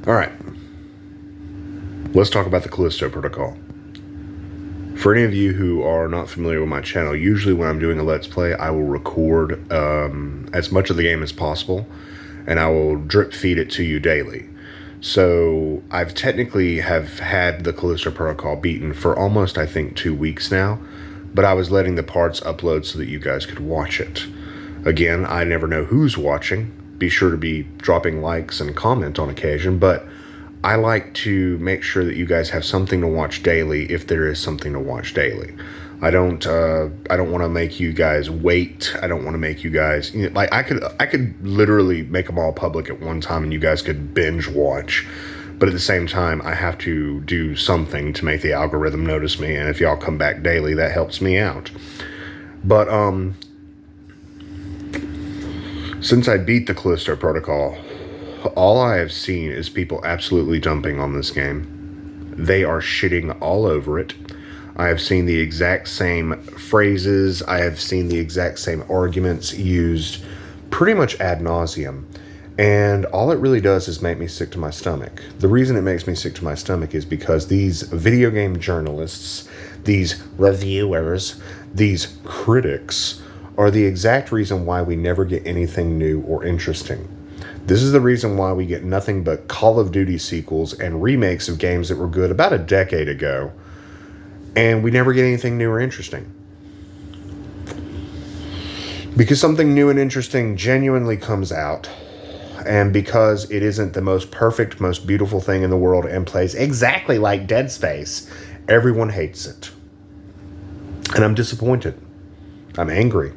Alright, let's talk about the Callisto protocol. For any of you who are not familiar with my channel, usually when I'm doing a Let's Play, I will record as much of the game as possible, and I will drip feed it to you daily. So I've technically have had the Callisto protocol beaten for almost, I think, 2 weeks now, but I was letting the parts upload so that you guys could watch it. Again, I never know who's watching. Be sure to be dropping likes and comment on occasion, but I like to make sure that you guys have something to watch daily if there is something to watch daily. I don't want to make you guys wait. I don't want to make you guys, you know, like I could literally make them all public at one time and you guys could binge watch. But at the same time, I have to do something to make the algorithm notice me, and if y'all come back daily, that helps me out. But since I beat the Callisto protocol, all I have seen is people absolutely dumping on this game. They are shitting all over it. I have seen the exact same phrases. I have seen the exact same arguments used pretty much ad nauseum. And all it really does is make me sick to my stomach. The reason it makes me sick to my stomach is because these video game journalists, these reviewers, these critics are the exact reason why we never get anything new or interesting. This is the reason why we get nothing but Call of Duty sequels and remakes of games that were good about a decade ago, and we never get anything new or interesting. Because something new and interesting genuinely comes out, and because it isn't the most perfect, most beautiful thing in the world and plays exactly like Dead Space, everyone hates it. And I'm disappointed. I'm angry.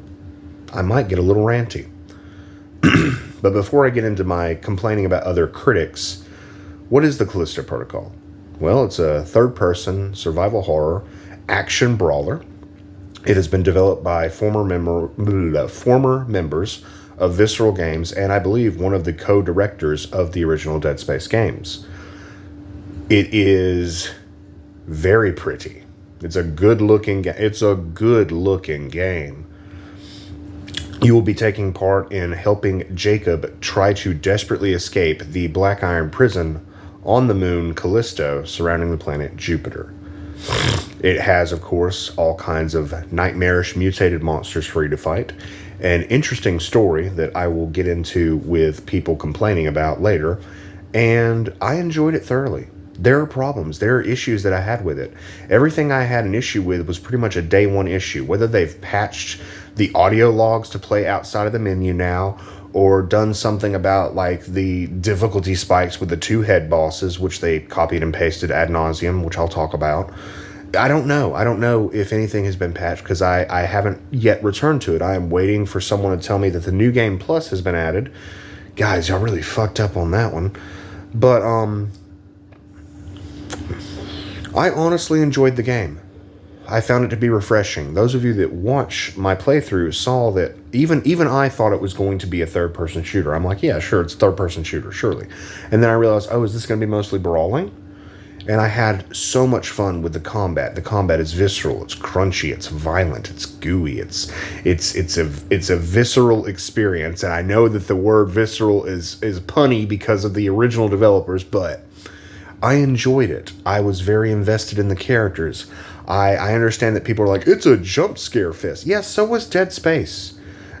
I might get a little ranty. But before I get into my complaining about other critics, what is the Callisto Protocol? Well, it's a third-person survival horror action brawler. It has been developed by former members of Visceral Games, and I believe one of the co-directors of the original Dead Space games. It is very pretty. It's a good-looking game. You will be taking part in helping Jacob try to desperately escape the Black Iron prison on the moon Callisto surrounding the planet Jupiter. It has, of course, all kinds of nightmarish mutated monsters for you to fight. An interesting story that I will get into with people complaining about later, and I enjoyed it thoroughly. There are problems. There are issues that I had with it. Everything I had an issue with was pretty much a day one issue. Whether they've patched the audio logs to play outside of the menu now, or done something about like the difficulty spikes with the two head bosses, which they copied and pasted ad nauseum, which I'll talk about. I don't know. I don't know if anything has been patched because I haven't yet returned to it. I am waiting for someone to tell me that the New Game Plus has been added. Guys, y'all really fucked up on that one. But, I honestly enjoyed the game. I found it to be refreshing. Those of you that watch my playthrough saw that even I thought it was going to be a third-person shooter. I'm like, yeah, sure, it's a third-person shooter, surely. And then I realized, oh, is this going to be mostly brawling? And I had so much fun with the combat. The combat is visceral, it's crunchy, it's violent, it's gooey, it's a visceral experience. And I know that the word visceral is punny because of the original developers, but I enjoyed it. I was very invested in the characters. I understand that people are like, it's a jump scare fest. Yes, so was Dead Space.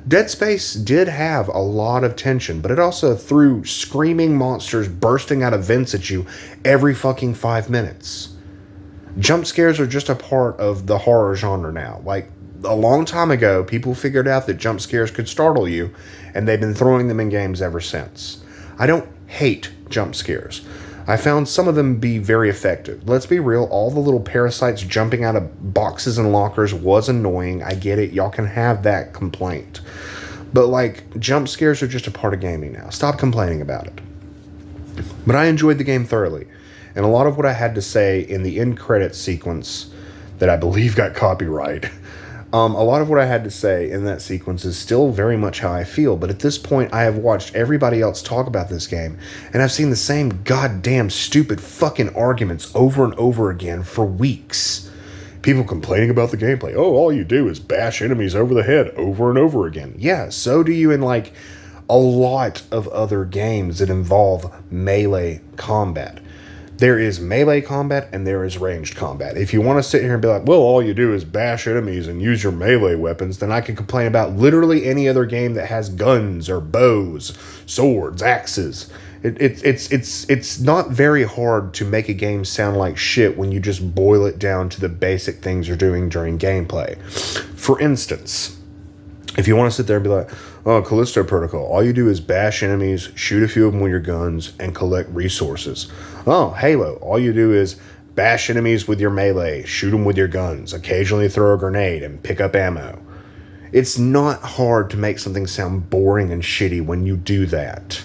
Dead Space did have a lot of tension, but it also threw screaming monsters bursting out of vents at you every fucking 5 minutes. Jump scares are just a part of the horror genre now. Like, a long time ago, people figured out that jump scares could startle you, and they've been throwing them in games ever since. I don't hate jump scares. I found some of them be very effective. Let's be real, all the little parasites jumping out of boxes and lockers was annoying. I get it, y'all can have that complaint. But like, jump scares are just a part of gaming now. Stop complaining about it. But I enjoyed the game thoroughly. And a lot of what I had to say in the end credits sequence that I believe got copyright, a lot of what I had to say in that sequence is still very much how I feel, but at this point I have watched everybody else talk about this game, and I've seen the same goddamn stupid fucking arguments over and over again for weeks. People complaining about the gameplay. Oh, all you do is bash enemies over the head over and over again. Yeah, so do you in like a lot of other games that involve melee combat. There is melee combat and there is ranged combat. If you want to sit here and be like, well, all you do is bash enemies and use your melee weapons, then I can complain about literally any other game that has guns or bows, swords, axes. It's not very hard to make a game sound like shit when you just boil it down to the basic things you're doing during gameplay. For instance, if you want to sit there and be like, oh, Callisto Protocol, all you do is bash enemies, shoot a few of them with your guns, and collect resources. Oh, Halo, all you do is bash enemies with your melee, shoot them with your guns, occasionally throw a grenade, and pick up ammo. It's not hard to make something sound boring and shitty when you do that.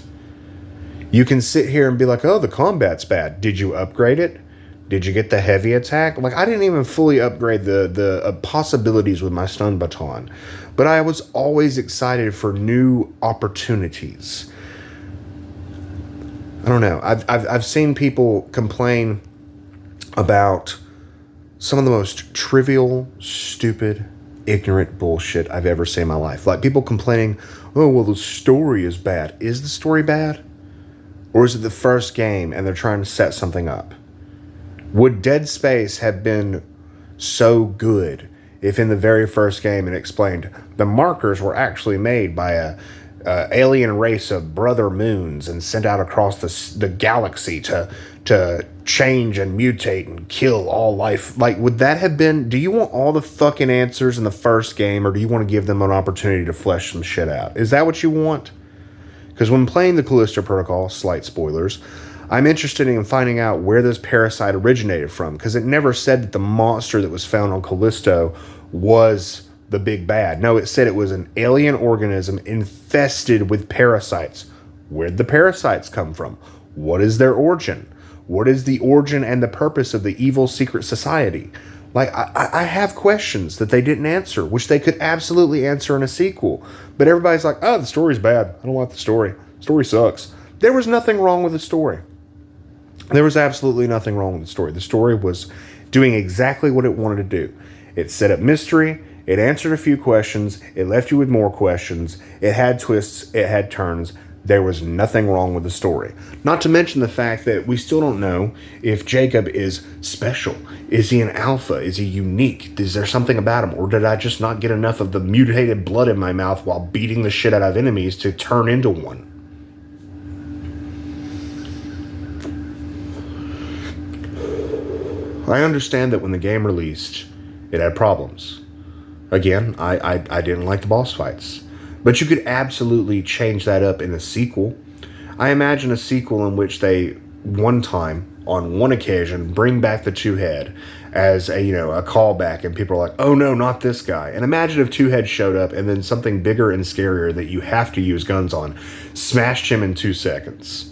You can sit here and be like, oh, the combat's bad. Did you upgrade it? Did you get the heavy attack? Like, I didn't even fully upgrade the possibilities with my stun baton. But I was always excited for new opportunities. I don't know. I've seen people complain about some of the most trivial, stupid, ignorant bullshit I've ever seen in my life. Like people complaining, oh, well, the story is bad. Is the story bad? Or is it the first game and they're trying to set something up? Would Dead Space have been so good if in the very first game it explained the markers were actually made by a alien race of brother moons and sent out across the galaxy to change and mutate and kill all life? Like, would that have been... Do you want all the fucking answers in the first game, or do you want to give them an opportunity to flesh some shit out? Is that what you want? Because when playing the Callisto Protocol, slight spoilers, I'm interested in finding out where this parasite originated from, because it never said that the monster that was found on Callisto was the big bad. No, it said it was an alien organism infested with parasites. Where'd the parasites come from? What is their origin? What is the origin and the purpose of the evil secret society? Like, I have questions that they didn't answer, which they could absolutely answer in a sequel. But everybody's like, oh, the story's bad. I don't like the story. The story sucks. There was nothing wrong with the story. There was absolutely nothing wrong with the story. The story was doing exactly what it wanted to do. It set up mystery. It answered a few questions. It left you with more questions. It had twists. It had turns. There was nothing wrong with the story. Not to mention the fact that we still don't know if Jacob is special. Is he an alpha? Is he unique? Is there something about him? Or did I just not get enough of the mutated blood in my mouth while beating the shit out of enemies to turn into one? I understand that when the game released, it had problems. Again, I didn't like the boss fights. But you could absolutely change that up in a sequel. I imagine a sequel in which they, one time, on one occasion, bring back the Two-Head as a callback, and people are like, oh no, not this guy. And imagine if Two-Head showed up and then something bigger and scarier that you have to use guns on smashed him in 2 seconds.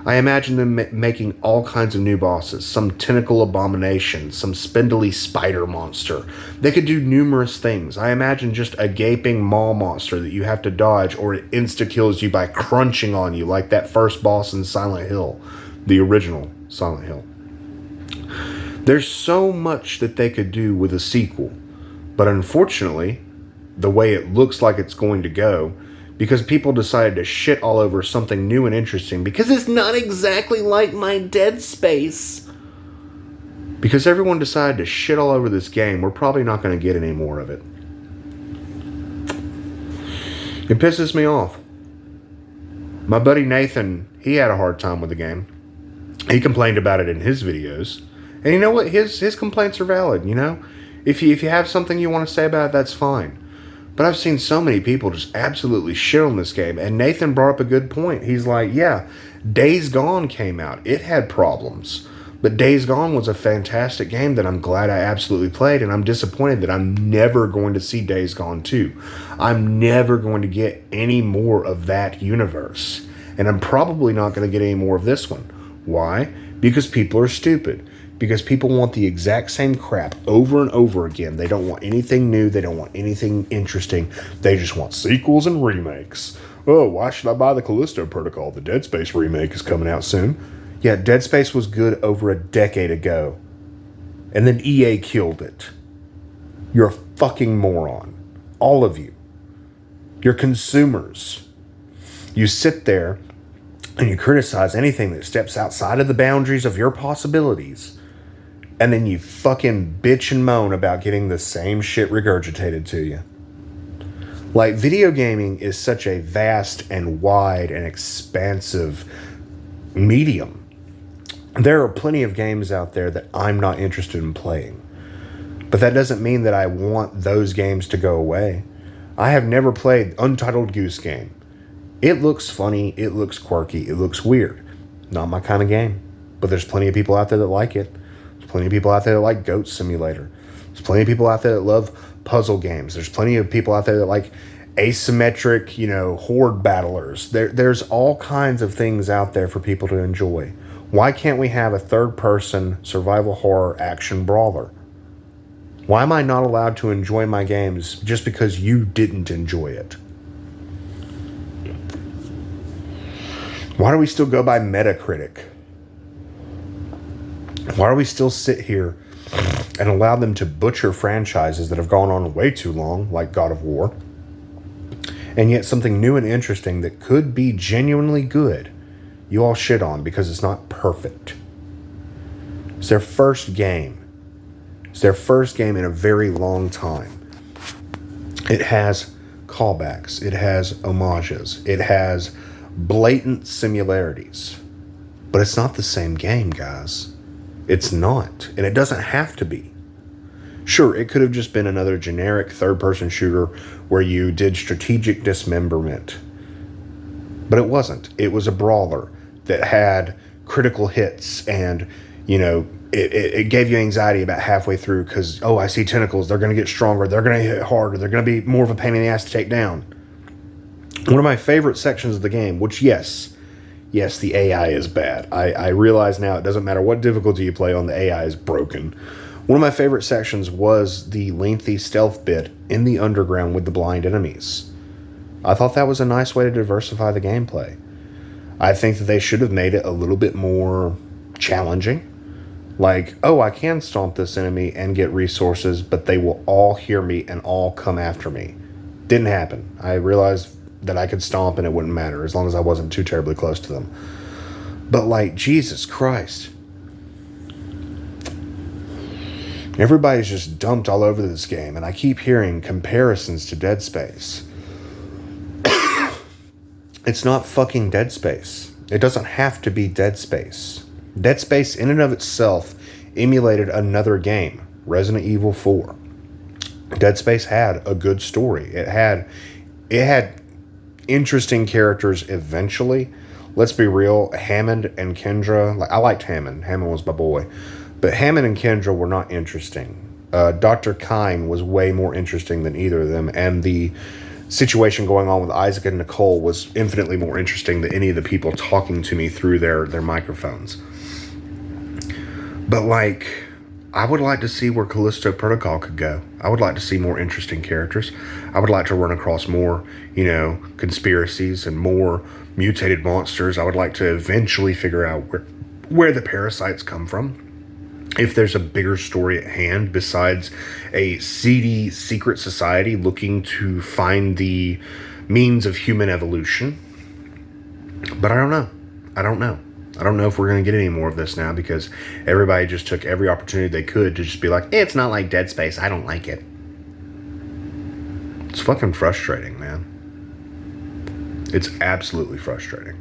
I imagine them making all kinds of new bosses, some tentacle abomination, some spindly spider monster. They could do numerous things. I imagine just a gaping maw monster that you have to dodge, or it insta-kills you by crunching on you, like that first boss in Silent Hill, the original Silent Hill. There's so much that they could do with a sequel, but unfortunately, the way it looks like it's going to go, because people decided to shit all over something new and interesting, because it's not exactly like my Dead Space. Because everyone decided to shit all over this game, we're probably not going to get any more of it. It pisses me off. My buddy Nathan, he had a hard time with the game. He complained about it in his videos. And you know what? His complaints are valid, you know? If you have something you want to say about it, that's fine. But I've seen so many people just absolutely shit on this game. And Nathan brought up a good point. He's like, yeah, Days Gone came out. It had problems. But Days Gone was a fantastic game that I'm glad I absolutely played. And I'm disappointed that I'm never going to see Days Gone 2. I'm never going to get any more of that universe. And I'm probably not going to get any more of this one. Why? Because people are stupid. Because people want the exact same crap over and over again. They don't want anything new. They don't want anything interesting. They just want sequels and remakes. Oh, why should I buy the Callisto Protocol? The Dead Space remake is coming out soon. Yeah, Dead Space was good over a decade ago. And then EA killed it. You're a fucking moron. All of you. You're consumers. You sit there and you criticize anything that steps outside of the boundaries of your possibilities. And then you fucking bitch and moan about getting the same shit regurgitated to you. Like, video gaming is such a vast and wide and expansive medium. There are plenty of games out there that I'm not interested in playing. But that doesn't mean that I want those games to go away. I have never played Untitled Goose Game. It looks funny, it looks quirky, it looks weird. Not my kind of game. But there's plenty of people out there that like it. There's plenty of people out there that like Goat Simulator. There's plenty of people out there that love puzzle games. There's plenty of people out there that like asymmetric, horde battlers. There's all kinds of things out there for people to enjoy. Why can't we have a third-person survival horror action brawler? Why am I not allowed to enjoy my games just because you didn't enjoy it? Why do we still go by Metacritic? Why do we still sit here and allow them to butcher franchises that have gone on way too long, like God of War? And yet something new and interesting that could be genuinely good, you all shit on because it's not perfect. It's their first game. It's their first game in a very long time. It has callbacks. It has homages. It has blatant similarities. But it's not the same game, guys. It's not. And it doesn't have to be. Sure, it could have just been another generic third-person shooter where you did strategic dismemberment. But it wasn't. It was a brawler that had critical hits and, it gave you anxiety about halfway through because, I see tentacles. They're going to get stronger. They're going to hit harder. They're going to be more of a pain in the ass to take down. One of my favorite sections of the game, which, yes, the AI is bad. I realize now it doesn't matter what difficulty you play on, the AI is broken. One of my favorite sections was the lengthy stealth bit in the underground with the blind enemies. I thought that was a nice way to diversify the gameplay. I think that they should have made it a little bit more challenging. Like, I can stomp this enemy and get resources, but they will all hear me and all come after me. Didn't happen. I realized that I could stomp and it wouldn't matter as long as I wasn't too terribly close to them. But Jesus Christ. Everybody's just dumped all over this game, and I keep hearing comparisons to Dead Space. It's not fucking Dead Space. It doesn't have to be Dead Space. Dead Space in and of itself emulated another game, Resident Evil 4. Dead Space had a good story. It had interesting characters eventually. Let's be real, Hammond and Kendra, I liked Hammond. Hammond was my boy. But Hammond and Kendra were not interesting. Dr. Kine was way more interesting than either of them, and the situation going on with Isaac and Nicole was infinitely more interesting than any of the people talking to me through their microphones. But I would like to see where Callisto Protocol could go. I would like to see more interesting characters. I would like to run across more, conspiracies and more mutated monsters. I would like to eventually figure out where the parasites come from. If there's a bigger story at hand besides a seedy secret society looking to find the means of human evolution. But I don't know. I don't know if we're going to get any more of this now because everybody just took every opportunity they could to just be like, it's not like Dead Space. I don't like it. It's fucking frustrating, man. It's absolutely frustrating.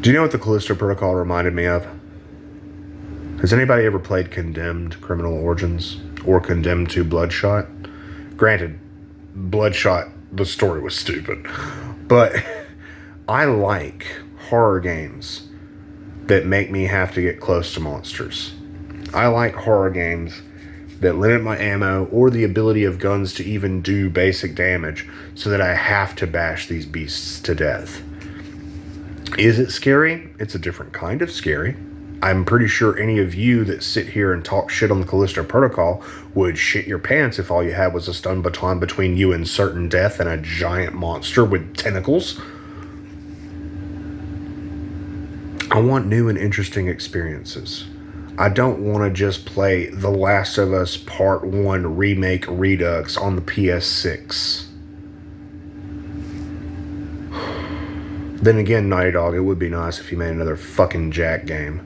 Do you know what the Callisto Protocol reminded me of? Has anybody ever played Condemned Criminal Origins or Condemned 2 Bloodshot? Granted, Bloodshot, the story was stupid. But I like horror games that make me have to get close to monsters. I like horror games that limit my ammo or the ability of guns to even do basic damage so that I have to bash these beasts to death. Is it scary? It's a different kind of scary. I'm pretty sure any of you that sit here and talk shit on the Callisto Protocol would shit your pants if all you had was a stun baton between you and certain death and a giant monster with tentacles. I want new and interesting experiences. I don't want to just play The Last of Us Part 1 Remake Redux on the PS6. Then again, Naughty Dog, it would be nice if you made another fucking Jack game.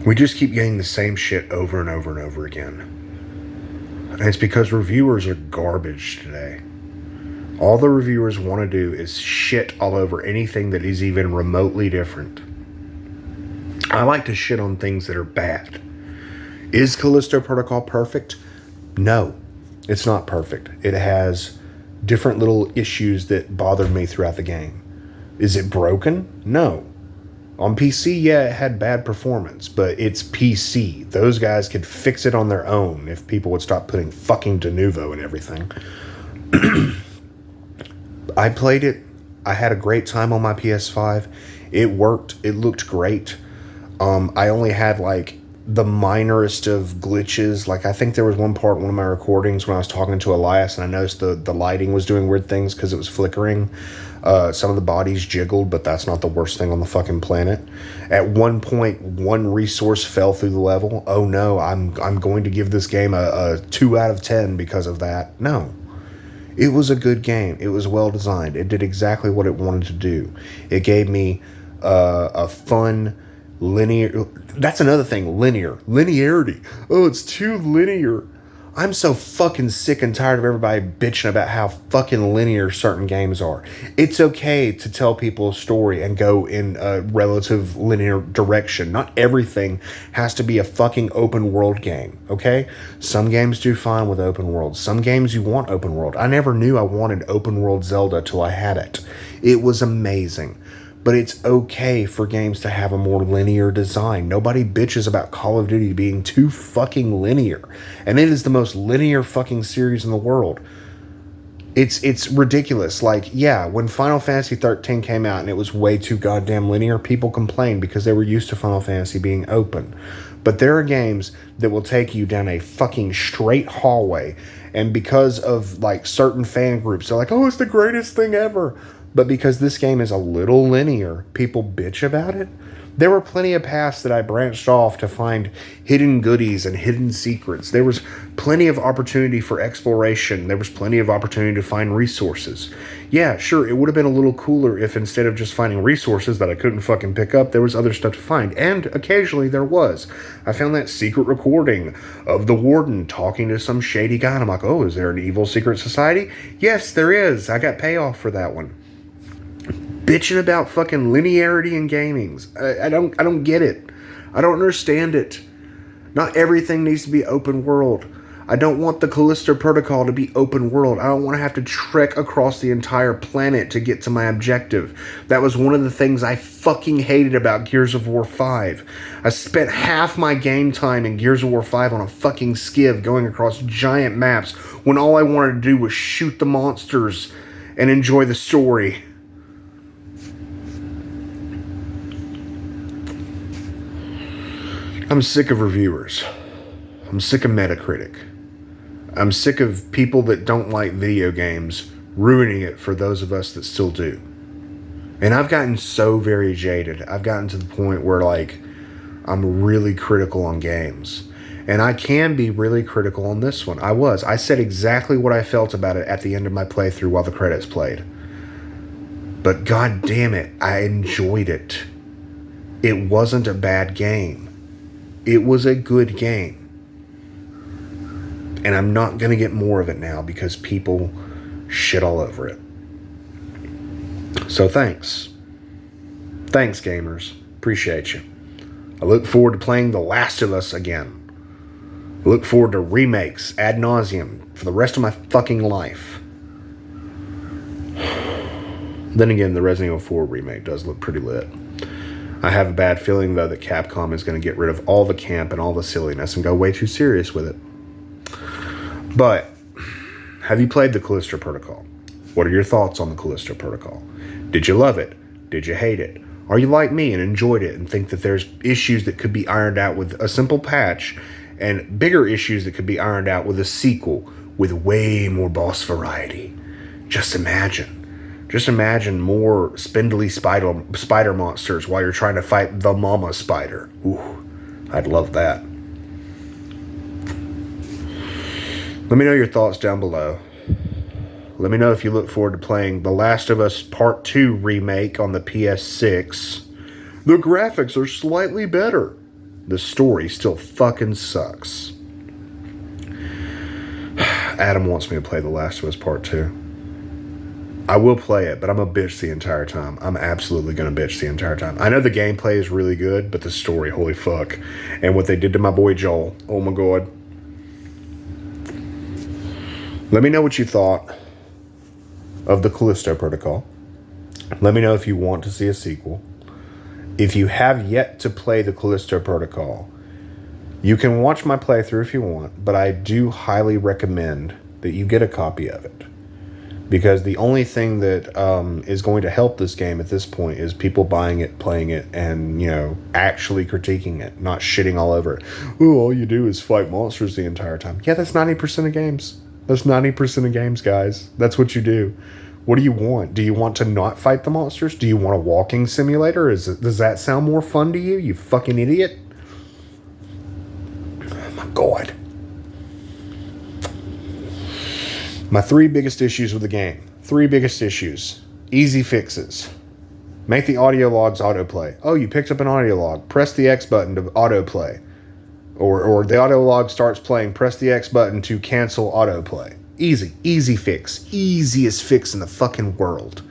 We just keep getting the same shit over and over and over again. And it's because reviewers are garbage today. All the reviewers want to do is shit all over anything that is even remotely different. I like to shit on things that are bad. Is Callisto Protocol perfect? No, it's not perfect. It has different little issues that bothered me throughout the game. Is it broken? No. On PC, yeah, it had bad performance, but it's PC. Those guys could fix it on their own if people would stop putting fucking de novo and everything. I played it. I had a great time on my PS5. It worked. It looked great. I only had like the minorest of glitches. Like I think there was one part in one of my recordings when I was talking to Elias and I noticed the lighting was doing weird things because it was flickering. Some of the bodies jiggled, but that's not the worst thing on the fucking planet. At one point, one resource fell through the level. Oh no, I'm going to give this game a 2 out of 10 because of that. No. It was a good game. It was well designed. It did exactly what it wanted to do. It gave me a fun, linear... That's another thing, linear. Linearity. Oh, it's too linear. I'm so fucking sick and tired of everybody bitching about how fucking linear certain games are. It's okay to tell people a story and go in a relative linear direction. Not everything has to be a fucking open world game, okay? Some games do fine with open world. Some games you want open world. I never knew I wanted open world Zelda till I had it. It was amazing. But it's okay for games to have a more linear design. Nobody bitches about Call of Duty being too fucking linear. And it is the most linear fucking series in the world. It's ridiculous. Like, yeah, when Final Fantasy 13 came out and it was way too goddamn linear, people complained because they were used to Final Fantasy being open. But there are games that will take you down a fucking straight hallway. And because of, like, certain fan groups, they're like, oh, it's the greatest thing ever. But because this game is a little linear, people bitch about it. There were plenty of paths that I branched off to find hidden goodies and hidden secrets. There was plenty of opportunity for exploration. There was plenty of opportunity to find resources. Yeah, sure, it would have been a little cooler if instead of just finding resources that I couldn't fucking pick up, there was other stuff to find. And occasionally there was. I found that secret recording of the warden talking to some shady guy. And I'm like, oh, is there an evil secret society? Yes, there is. I got payoff for that one. Bitching about fucking linearity in gamings. I don't get it. I don't understand it. Not everything needs to be open world. I don't want the Callisto Protocol to be open world. I don't want to have to trek across the entire planet to get to my objective. That was one of the things I fucking hated about Gears of War 5. I spent half my game time in Gears of War 5 on a fucking skiv going across giant maps when all I wanted to do was shoot the monsters and enjoy the story. I'm sick of reviewers. I'm sick of Metacritic. I'm sick of people that don't like video games ruining it for those of us that still do. And I've gotten so very jaded. I've gotten to the point where, like, I'm really critical on games. And I can be really critical on this one. I said exactly what I felt about it at the end of my playthrough while the credits played. But god damn it, I enjoyed it. It wasn't a bad game. It was a good game. And I'm not going to get more of it now because people shit all over it. So thanks. Thanks, gamers. Appreciate you. I look forward to playing The Last of Us again. I look forward to remakes ad nauseum for the rest of my fucking life. Then again, the Resident Evil 4 remake does look pretty lit. I have a bad feeling, though, that Capcom is going to get rid of all the camp and all the silliness and go way too serious with it. But, have you played the Callisto Protocol? What are your thoughts on the Callisto Protocol? Did you love it? Did you hate it? Are you like me and enjoyed it and think that there's issues that could be ironed out with a simple patch and bigger issues that could be ironed out with a sequel with way more boss variety? Just imagine. Just imagine more spindly spider monsters while you're trying to fight the mama spider. Ooh, I'd love that. Let me know your thoughts down below. Let me know if you look forward to playing The Last of Us Part 2 remake on the PS6. The graphics are slightly better. The story still fucking sucks. Adam wants me to play The Last of Us Part 2. I will play it, but I'm a bitch the entire time. I'm absolutely going to bitch the entire time. I know the gameplay is really good, but the story, holy fuck. And what they did to my boy Joel, oh my god. Let me know what you thought of the Callisto Protocol. Let me know if you want to see a sequel. If you have yet to play the Callisto Protocol, you can watch my playthrough if you want, but I do highly recommend that you get a copy of it. Because the only thing that is going to help this game at this point is people buying it, playing it, and, actually critiquing it, not shitting all over it. Ooh, all you do is fight monsters the entire time. Yeah, that's 90% of games. That's 90% of games, guys. That's what you do. What do you want? Do you want to not fight the monsters? Do you want a walking simulator? Does that sound more fun to you, you fucking idiot? Oh my god. My 3 biggest issues with the game. 3 biggest issues. Easy fixes. Make the audio logs autoplay. Oh, you picked up an audio log. Press the X button to autoplay. Or the audio log starts playing. Press the X button to cancel autoplay. Easy. Easy fix. Easiest fix in the fucking world.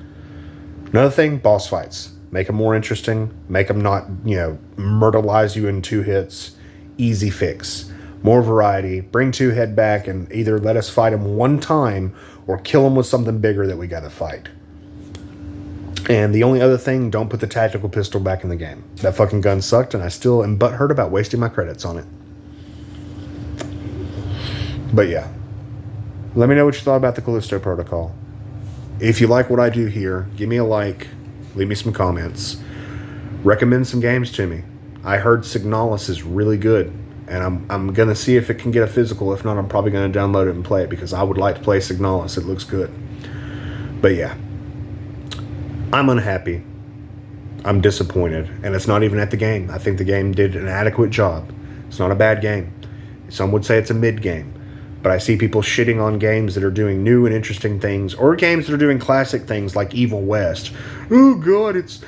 Another thing, boss fights. Make them more interesting. Make them not, myrtleize you in 2 hits. Easy fix. More variety. Bring 2-Head back and either let us fight him one time or kill him with something bigger that we gotta fight. And the only other thing, don't put the tactical pistol back in the game. That fucking gun sucked, and I still am butthurt about wasting my credits on it. But yeah. Let me know what you thought about the Callisto Protocol. If you like what I do here, give me a like. Leave me some comments. Recommend some games to me. I heard Signalis is really good. And I'm going to see if it can get a physical. If not, I'm probably going to download it and play it because I would like to play Signalis. It looks good. But yeah. I'm unhappy. I'm disappointed. And it's not even at the game. I think the game did an adequate job. It's not a bad game. Some would say it's a mid game. But I see people shitting on games that are doing new and interesting things. Or games that are doing classic things like Evil West. Oh god, it's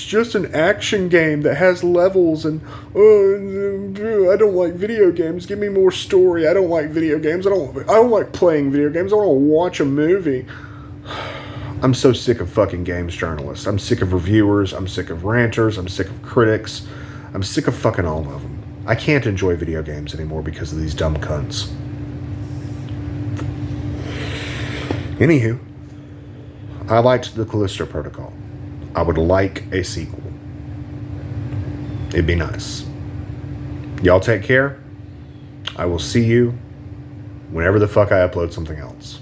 just an action game that has levels and I don't like video games. Give me more story. I don't like video games. I don't like playing video games. I want to watch a movie. I'm so sick of fucking games journalists. I'm sick of reviewers. I'm sick of ranters. I'm sick of critics. I'm sick of fucking all of them. I can't enjoy video games anymore because of these dumb cunts. Anywho, I liked the Callisto Protocol. I would like a sequel. It'd be nice. Y'all take care. I will see you whenever the fuck I upload something else.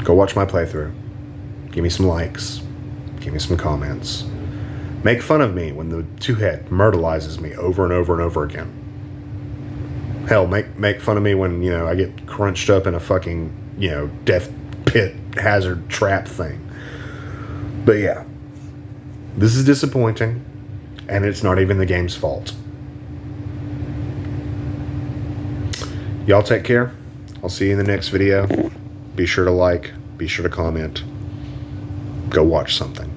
Go watch my playthrough. Give me some likes. Give me some comments. Make fun of me when the 2-Head myrtleizes me over and over and over again. Hell, make fun of me when, I get crunched up in a fucking, death pit hazard trap thing. But yeah. This is disappointing, and it's not even the game's fault. Y'all take care. I'll see you in the next video. Be sure to like. Be sure to comment. Go watch something.